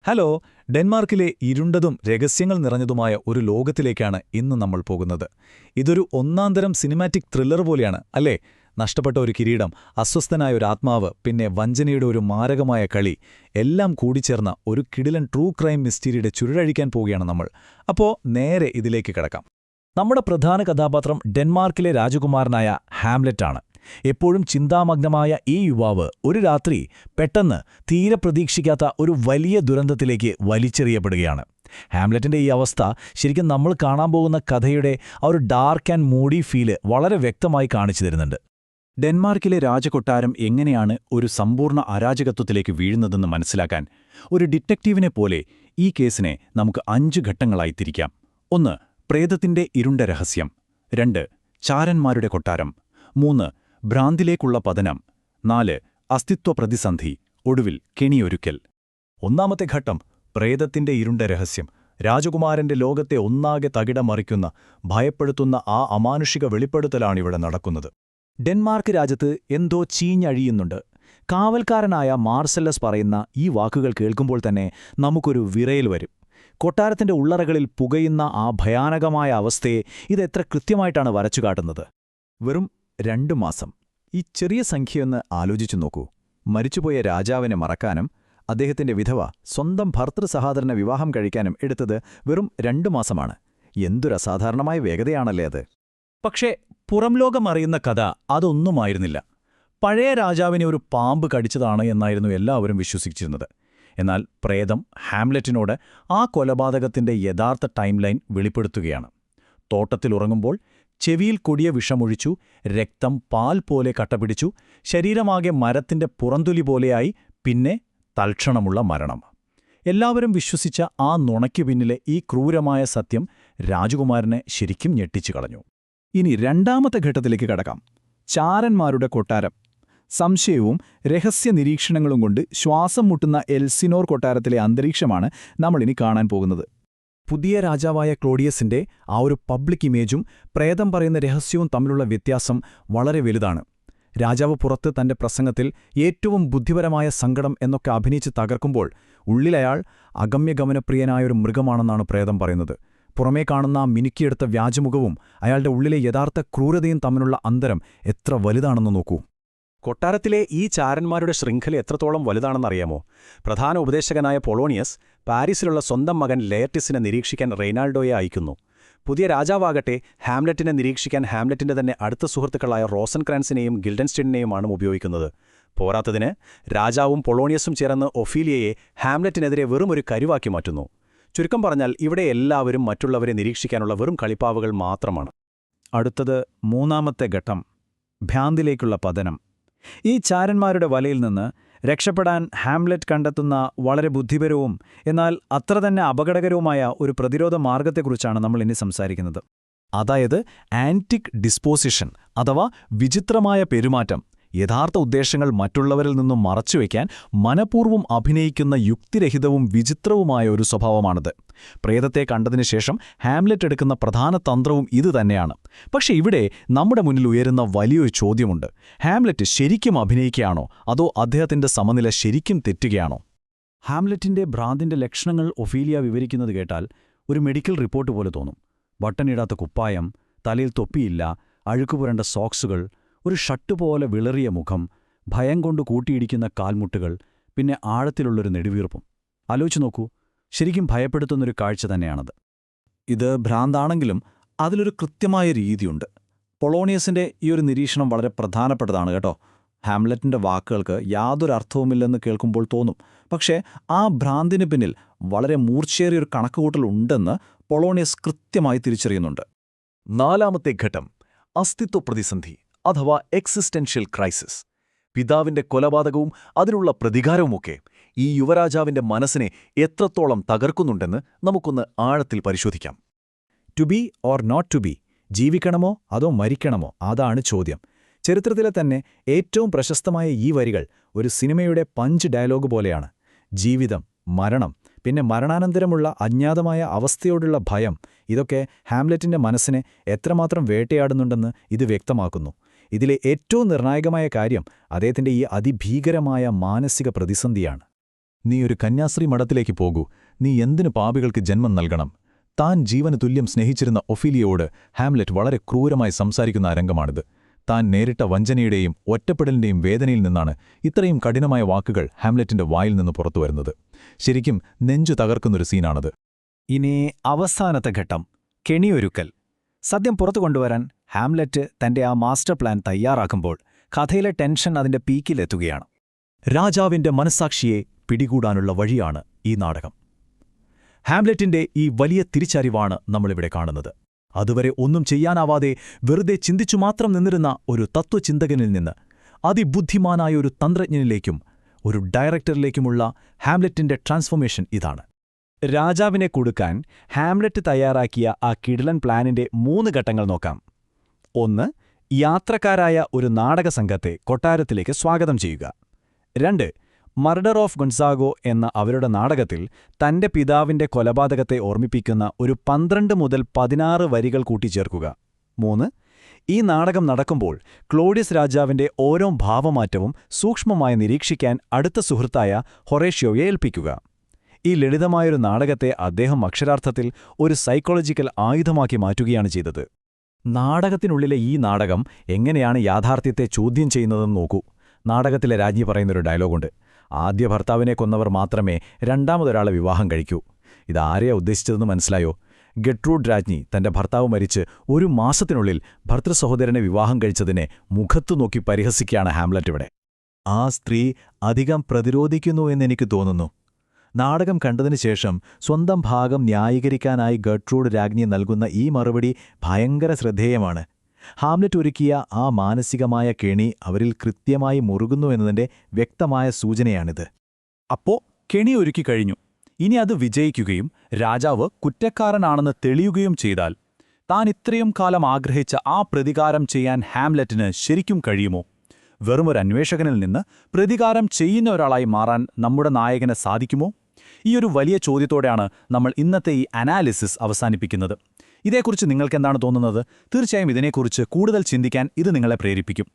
Hello, ഡെൻമാർക്കിലെ ഇരുണ്ടതും രഹസ്യങ്ങൾ നിറഞ്ഞതുമായ ഒരു ലോകത്തിലേക്കാണ് ഇന്ന് നമ്മൾ പോകുന്നത്. ഇതൊരു ഒന്നാന്തരം സിനിമാറ്റിക് ത്രില്ലർ പോലെയാണ്, അല്ലേ? നഷ്ടപ്പെട്ട ഒരു കിരീടം, അസ്വസ്ഥനായ ഒരു ആത്മാവ്, പിന്നെ വഞ്ചനയുടെ ഒരു മാരകമായ കളി, എല്ലാം കൂടിച്ചേർന്ന ഒരു കിടിലൻ ട്രൂ ക്രൈം മിസ്റ്റീരിയുടെ ചുരുളഴിക്കാൻ പോവുകയാണ് നമ്മൾ. അപ്പോൾ നേരെ ഇതിലേക്ക് കിടക്കാം. നമ്മുടെ പ്രധാന കഥാപാത്രം ഡെൻമാർക്കിലെ രാജകുമാരനായ ഹാംലെറ്റാണ്. എപ്പോഴും ചിന്താമഗ്നമായ ഈ യുവാവ് ഒരു രാത്രി പെട്ടെന്ന് തീരെ പ്രതീക്ഷിക്കാത്ത ഒരു വലിയ ദുരന്തത്തിലേക്ക് വലിച്ചെറിയപ്പെടുകയാണ്. ഹാംലെറ്റിന്റെ ഈ അവസ്ഥ ശരിക്കും നമ്മൾ കാണാൻ പോകുന്ന കഥയുടെ ആ ഒരു ഡാർക്ക് ആൻഡ് മൂഡി ഫീല് വളരെ വ്യക്തമായി കാണിച്ചു തരുന്നുണ്ട്. ഡെൻമാർക്കിലെ രാജകൊട്ടാരം എങ്ങനെയാണ് ഒരു സമ്പൂർണ്ണ അരാജകത്വത്തിലേക്ക് വീഴുന്നതെന്ന് മനസ്സിലാക്കാൻ ഒരു ഡിറ്റക്റ്റീവിനെ പോലെ ഈ കേസിനെ നമുക്ക് 5 ഘട്ടങ്ങളായി തിരിക്കാം. 1. പ്രേതത്തിന്റെ ഇരുണ്ട രഹസ്യം. 2. ചാരന്മാരുടെ കൊട്ടാരം. 3. ഭ്രാന്തിലേക്കുള്ള പതനം. 4. അസ്തിത്വ പ്രതിസന്ധി. ഒടുവിൽ കെണിയൊരുക്കൽ. ഒന്നാമത്തെ ഘട്ടം, പ്രേതത്തിന്റെ ഇരുണ്ട രഹസ്യം. രാജകുമാരന്റെ ലോകത്തെ ഒന്നാകെ തകിടമറിക്കുന്ന, ഭയപ്പെടുത്തുന്ന ആ അമാനുഷിക വെളിപ്പെടുത്തലാണിവിടെ നടക്കുന്നത്. ഡെൻമാർക്ക് രാജ്യത്ത് എന്തോ ചീഞ്ഞഴിയുന്നുണ്ട്. കാവൽക്കാരനായ മാർസെല്ലസ് പറയുന്ന ഈ വാക്കുകൾ കേൾക്കുമ്പോൾ തന്നെ നമുക്കൊരു വിറയൽ വരും. കൊട്ടാരത്തിന്റെ ഉള്ളറകളിൽ പുകയുന്ന ആ ഭയാനകമായ അവസ്ഥയെ ഇതെത്ര കൃത്യമായിട്ടാണ് വരച്ചുകാട്ടുന്നത്. വെറും 2 മാസം. ഈ ചെറിയ സംഖ്യയൊന്ന് ആലോചിച്ചു നോക്കൂ. മരിച്ചുപോയ രാജാവിനെ മറക്കാനും അദ്ദേഹത്തിന്റെ വിധവ സ്വന്തം ഭർതൃസഹോദരനെ വിവാഹം കഴിക്കാനും എടുത്തത് വെറും 2 മാസമാണ്. എന്തൊരസാധാരണമായ വേഗതയാണല്ലേ അത്. പക്ഷേ പുറംലോകം അറിയുന്ന കഥ അതൊന്നുമായിരുന്നില്ല. പഴയ രാജാവിനെ ഒരു പാമ്പ് കടിച്ചതാണ് എന്നായിരുന്നു എല്ലാവരും വിശ്വസിച്ചിരുന്നത്. എന്നാൽ പ്രേതം ഹാംലെറ്റിനോട് ആ കൊലപാതകത്തിന്റെ യഥാർത്ഥ ടൈം ലൈൻ വെളിപ്പെടുത്തുകയാണ്. തോട്ടത്തിലുറങ്ങുമ്പോൾ ചെവിയിൽ കൊടിയ വിഷമൊഴിച്ചു, രക്തം പാൽ പോലെ കട്ടപിടിച്ചു, ശരീരമാകെ മരത്തിന്റെ പുറന്തുലി പോലെയായി, പിന്നെ തൽക്ഷണമുള്ള മരണം. എല്ലാവരും വിശ്വസിച്ച ആ നുണയ്ക്കു പിന്നിലെ ഈ ക്രൂരമായ സത്യം രാജകുമാരനെ ശരിക്കും ഞെട്ടിച്ചു കളഞ്ഞു. ഇനി 2ാമത്തെ ഘട്ടത്തിലേക്ക് കടക്കാം. ചാരന്മാരുടെ കൊട്ടാരം. സംശയവും രഹസ്യ നിരീക്ഷണങ്ങളും കൊണ്ട് ശ്വാസം മുട്ടുന്ന എൽസിനോർ കൊട്ടാരത്തിലെ അന്തരീക്ഷമാണ് നമ്മളിനി കാണാൻ പോകുന്നത്. പുതിയ രാജാവായ ക്ലോഡിയസിന്റെ ആ ഒരു പബ്ലിക് ഇമേജും പ്രേതം പറയുന്ന രഹസ്യവും തമ്മിലുള്ള വ്യത്യാസം വളരെ വലുതാണ്. രാജാവ് പുറത്ത് തന്റെ പ്രസംഗത്തിൽ ഏറ്റവും ബുദ്ധിപരമായ സങ്കടം എന്നൊക്കെ അഭിനയിച്ച് തകർക്കുമ്പോൾ ഉള്ളിലയാൾ അഗമ്യഗമനപ്രിയനായൊരു മൃഗമാണെന്നാണ് പ്രേതം പറയുന്നത്. പുറമേ കാണുന്ന മിനുക്കിയെടുത്ത വ്യാജമുഖവും അയാളുടെ ഉള്ളിലെ യഥാർത്ഥ ക്രൂരതയും തമ്മിലുള്ള അന്തരം എത്ര വലുതാണെന്ന് നോക്കൂ. കൊട്ടാരത്തിലെ ഈ ചാരന്മാരുടെ ശൃംഖല എത്രത്തോളം വലുതാണെന്നറിയാമോ? പ്രധാന ഉപദേശകനായ പൊളോണിയസ് പാരീസിലുള്ള സ്വന്തം മകൻ ലെയർട്ടിസിനെ നിരീക്ഷിക്കാൻ റെയ്നാൾഡോയെ അയക്കുന്നു. പുതിയ രാജാവാകട്ടെ ഹാംലെറ്റിനെ നിരീക്ഷിക്കാൻ ഹാംലെറ്റിന്റെ തന്നെ അടുത്ത സുഹൃത്തുക്കളായ റോസൻക്രാൻസിനെയും ഗിൽഡൻസ്റ്റീനെയുമാണ് ഉപയോഗിക്കുന്നത്. പോരാത്തതിന് രാജാവും പൊളോണിയസും ചേർന്ന് ഒഫീലിയയെ ഹാംലെറ്റിനെതിരെ വെറുമൊരു കരുവാക്കി മാറ്റുന്നു. ചുരുക്കം പറഞ്ഞാൽ ഇവിടെ എല്ലാവരും മറ്റുള്ളവരെ നിരീക്ഷിക്കാനുള്ള വെറും കളിപ്പാവുകൾ മാത്രമാണ്. അടുത്തത് 3ാമത്തെ ഘട്ടം, ഭ്രാന്തിലേക്കുള്ള പതനം. ഈ ചാരന്മാരുടെ വലയിൽ നിന്ന് രക്ഷപ്പെടാൻ ഹാംലെറ്റ് കണ്ടെത്തുന്ന വളരെ ബുദ്ധിപരവും എന്നാൽ അത്ര തന്നെ അപകടകരവുമായ ഒരു പ്രതിരോധ മാർഗത്തെക്കുറിച്ചാണ് നമ്മൾ ഇനി സംസാരിക്കുന്നത്. അതായത് ആന്റിക് ഡിസ്പോസിഷൻ അഥവാ വിചിത്രമായ പെരുമാറ്റം. യഥാർത്ഥ ഉദ്ദേശങ്ങൾ മറ്റുള്ളവരിൽ നിന്നും മറച്ചുവെക്കാൻ മനഃപൂർവ്വം അഭിനയിക്കുന്ന യുക്തിരഹിതവും വിചിത്രവുമായ ഒരു സ്വഭാവമാണിത്. പ്രേതത്തെ കണ്ടതിനുശേഷം ഹാംലെറ്റ് എടുക്കുന്ന പ്രധാന തന്ത്രവും ഇതുതന്നെയാണ്. പക്ഷെ ഇവിടെ നമ്മുടെ മുന്നിൽ ഉയരുന്ന വലിയൊരു ചോദ്യമുണ്ട്. ഹാംലെറ്റ് ശരിക്കും അഭിനയിക്കുകയാണോ, അതോ അദ്ദേഹത്തിന്റെ സമനില ശരിക്കും തെറ്റുകയാണോ? ഹാംലെറ്റിന്റെ ഭ്രാന്തിന്റെ ലക്ഷണങ്ങൾ ഒഫീലിയ വിവരിക്കുന്നത് കേട്ടാൽ ഒരു മെഡിക്കൽ റിപ്പോർട്ട് പോലെ തോന്നും. ബട്ടണിടാത്ത കുപ്പായം, തലയിൽ തൊപ്പിയില്ല, അഴുക്കുപുരണ്ട സോക്സുകൾ, ഒരു ഷട്ട് പോലെ വിളറിയ മുഖം, ഭയം കൊണ്ട് കൂട്ടിയിടിക്കുന്ന കാൽമുട്ടുകൾ, പിന്നെ ആഴത്തിലുള്ളൊരു നെടുവീർപ്പും. ആലോചിച്ചു നോക്കൂ, ശരിക്കും ഭയപ്പെടുത്തുന്നൊരു കാഴ്ച തന്നെയാണത്. ഇത് ഭ്രാന്താണെങ്കിലും അതിലൊരു കൃത്യമായ രീതിയുണ്ട്. പൊളോണിയസിന്റെ ഈ ഒരു നിരീക്ഷണം വളരെ പ്രധാനപ്പെട്ടതാണ് കേട്ടോ. ഹാംലെറ്റിന്റെ വാക്കുകൾക്ക് യാതൊരു അർത്ഥവുമില്ലെന്ന് കേൾക്കുമ്പോൾ തോന്നും. പക്ഷേ ആ ഭ്രാന്തിന് പിന്നിൽ വളരെ മൂർച്ചയേറിയൊരു കണക്കുകൂട്ടൽ ഉണ്ടെന്ന് പൊളോണിയസ് കൃത്യമായി തിരിച്ചറിയുന്നുണ്ട്. 4ാമത്തെ ഘട്ടം, അസ്തിത്വ പ്രതിസന്ധി അഥവാ എക്സിസ്റ്റൻഷ്യൽ ക്രൈസിസ്. പിതാവിന്റെ കൊലപാതകവും അതിനുള്ള പ്രതികാരവുമൊക്കെ ഈ യുവരാജാവിന്റെ മനസ്സിനെ എത്രത്തോളം തകർക്കുന്നുണ്ടെന്ന് നമുക്കൊന്ന് ആഴത്തിൽ പരിശോധിക്കാം. To be or not to be, ജീവിക്കണമോ അതോ മരിക്കണമോ, അതാണ് ചോദ്യം. ചരിത്രത്തിലെ തന്നെ ഏറ്റവും പ്രശസ്തമായ ഈ വരികൾ ഒരു സിനിമയുടെ പഞ്ച് ഡയലോഗ് പോലെയാണ്. ജീവിതം, മരണം, പിന്നെ മരണാനന്തരമുള്ള അജ്ഞാതമായ അവസ്ഥയോടുള്ള ഭയം, ഇതൊക്കെ ഹാംലെറ്റിന്റെ മനസ്സിനെ എത്രമാത്രം വേട്ടയാടുന്നുണ്ടെന്ന് ഇത് വ്യക്തമാക്കുന്നു. ഇതിലെ ഏറ്റവും നിർണായകമായ കാര്യം അദ്ദേഹത്തിന്റെ ഈ അതിഭീകരമായ മാനസിക പ്രതിസന്ധിയാണ്. നീ ഒരു കന്യാസ്ത്രീ മഠത്തിലേക്ക് പോകൂ, നീ എന്തിനു പാപികൾക്ക് ജന്മം നൽകണം. താൻ ജീവന് തുല്യം സ്നേഹിച്ചിരുന്ന ഒഫീലിയയോട് ഹാംലെറ്റ് വളരെ ക്രൂരമായി സംസാരിക്കുന്ന രംഗമാണിത്. താൻ നേരിട്ട വഞ്ചനയുടെയും ഒറ്റപ്പെടലിന്റെയും വേദനയിൽ നിന്നാണ് ഇത്രയും കഠിനമായ വാക്കുകൾ ഹാംലെറ്റിന്റെ വായിൽ നിന്ന് പുറത്തുവരുന്നത്. ശരിക്കും നെഞ്ചു തകർക്കുന്നൊരു സീനാണത്. ഇനി അവസാനത്തെ ഘട്ടം, കെണിയൊരുക്കൽ. സത്യം പുറത്തു കൊണ്ടുവരാൻ ഹാംലെറ്റ് തന്റെ ആ മാസ്റ്റർ പ്ലാൻ തയ്യാറാക്കുമ്പോൾ കഥയിലെ ടെൻഷൻ അതിന്റെ പീക്കിലെത്തുകയാണ്. രാജാവിന്റെ മനസ്സാക്ഷിയെ പിടികൂടാനുള്ള വഴിയാണ് ഈ നാടകം. ഹാംലെറ്റിന്റെ ഈ വലിയ തിരിച്ചറിവാണ് നമ്മളിവിടെ കാണുന്നത്. അതുവരെ ഒന്നും ചെയ്യാനാവാതെ വെറുതെ ചിന്തിച്ചു മാത്രം നിന്നിരുന്ന ഒരു തത്വചിന്തകനിൽ നിന്ന് അതിബുദ്ധിമാനായ ഒരു തന്ത്രജ്ഞനിലേക്കും ഒരു ഡയറക്ടറിലേക്കുമുള്ള ഹാംലെറ്റിന്റെ ട്രാൻസ്ഫോർമേഷൻ ഇതാണ്. രാജാവിനെ കൊടുക്കാൻ ഹാംലെറ്റ് തയ്യാറാക്കിയ ആ കിടിലൻ പ്ലാനിന്റെ 3 ഘട്ടങ്ങൾ നോക്കാം. 1. യാത്രക്കാരായ ഒരു നാടകസംഘത്തെ കൊട്ടാരത്തിലേക്ക് സ്വാഗതം ചെയ്യുക. 2. മർഡർ ഓഫ് ഗൊൺസാഗോ എന്ന അവരുടെ നാടകത്തിൽ തന്റെ പിതാവിന്റെ കൊലപാതകത്തെ ഓർമ്മിപ്പിക്കുന്ന ഒരു 12 മുതൽ 16 വരികൾ കൂട്ടിച്ചേർക്കുക. 3. ഈ നാടകം നടക്കുമ്പോൾ ക്ലോഡിയസ് രാജാവിന്റെ ഓരോ ഭാവമാറ്റവും സൂക്ഷ്മമായി നിരീക്ഷിക്കാൻ അടുത്ത സുഹൃത്തായ ഹൊറേഷ്യോയെ ഏൽപ്പിക്കുക. ഈ ലളിതമായൊരു നാടകത്തെ അദ്ദേഹം അക്ഷരാർത്ഥത്തിൽ ഒരു സൈക്കോളജിക്കൽ ആയുധമാക്കി മാറ്റുകയാണ് ചെയ്തത്. നാടകത്തിനുള്ളിലെ ഈ നാടകം എങ്ങനെയാണ് യാഥാർത്ഥ്യത്തെ ചോദ്യം ചെയ്യുന്നതെന്ന് നോക്കൂ. നാടകത്തിലെ രാജ്ഞി പറയുന്നൊരു ഡയലോഗുണ്ട്: ആദ്യ ഭർത്താവിനെ കൊന്നവർ മാത്രമേ രണ്ടാമതൊരാളെ വിവാഹം കഴിക്കൂ. ഇതാരെയാ ഉദ്ദേശിച്ചതെന്ന് മനസ്സിലായോ? ഗെട്രൂഡ് രാജ്ഞി തന്റെ ഭർത്താവ് മരിച്ച് 1 മാസത്തിനുള്ളിൽ ഭർത്തൃസഹോദരനെ വിവാഹം കഴിച്ചതിനെ മുഖത്തു നോക്കി പരിഹസിക്കുകയാണ് ഹാംലെറ്റ് ഇവിടെ. ആ സ്ത്രീ അധികം പ്രതിരോധിക്കുന്നു എന്നെനിക്ക് തോന്നുന്നു. നാടകം കണ്ടതിനുശേഷം സ്വന്തം ഭാഗം ന്യായീകരിക്കാനായി ഗെട്രൂഡ് രാജ്ഞി നൽകുന്ന ഈ മറുപടി ഭയങ്കര ശ്രദ്ധേയമാണ്. ഹാംലെറ്റ് ഒരുക്കിയ ആ മാനസികമായ കെണി അവരിൽ കൃത്യമായി മുറുകുന്നു എന്നതിന്റെ വ്യക്തമായ സൂചനയാണിത്. അപ്പോ കെണി ഒരുക്കി കഴിഞ്ഞു. ഇനി അത് വിജയിക്കുകയും രാജാവ് കുറ്റക്കാരനാണെന്ന് തെളിയുകയും ചെയ്താൽ താൻ ഇത്രയും കാലം ആഗ്രഹിച്ച ആ പ്രതികാരം ചെയ്യാൻ ഹാംലെറ്റിന് ശരിക്കും കഴിയുമോ? വെറുമൊരു അന്വേഷകനിൽ നിന്ന് പ്രതികാരം ചെയ്യുന്ന ഒരാളായി മാറാൻ നമ്മുടെ നായകന് സാധിക്കുമോ? ഈയൊരു വലിയ ചോദ്യത്തോടെയാണ് നമ്മൾ ഇന്നത്തെ ഈ അനാലിസിസ് അവസാനിപ്പിക്കുന്നത്. ഇതേക്കുറിച്ച് നിങ്ങൾക്കെന്താണ് തോന്നുന്നത്? തീർച്ചയായും ഇതിനെക്കുറിച്ച് കൂടുതൽ ചിന്തിക്കാൻ ഇത് നിങ്ങളെ പ്രേരിപ്പിക്കും.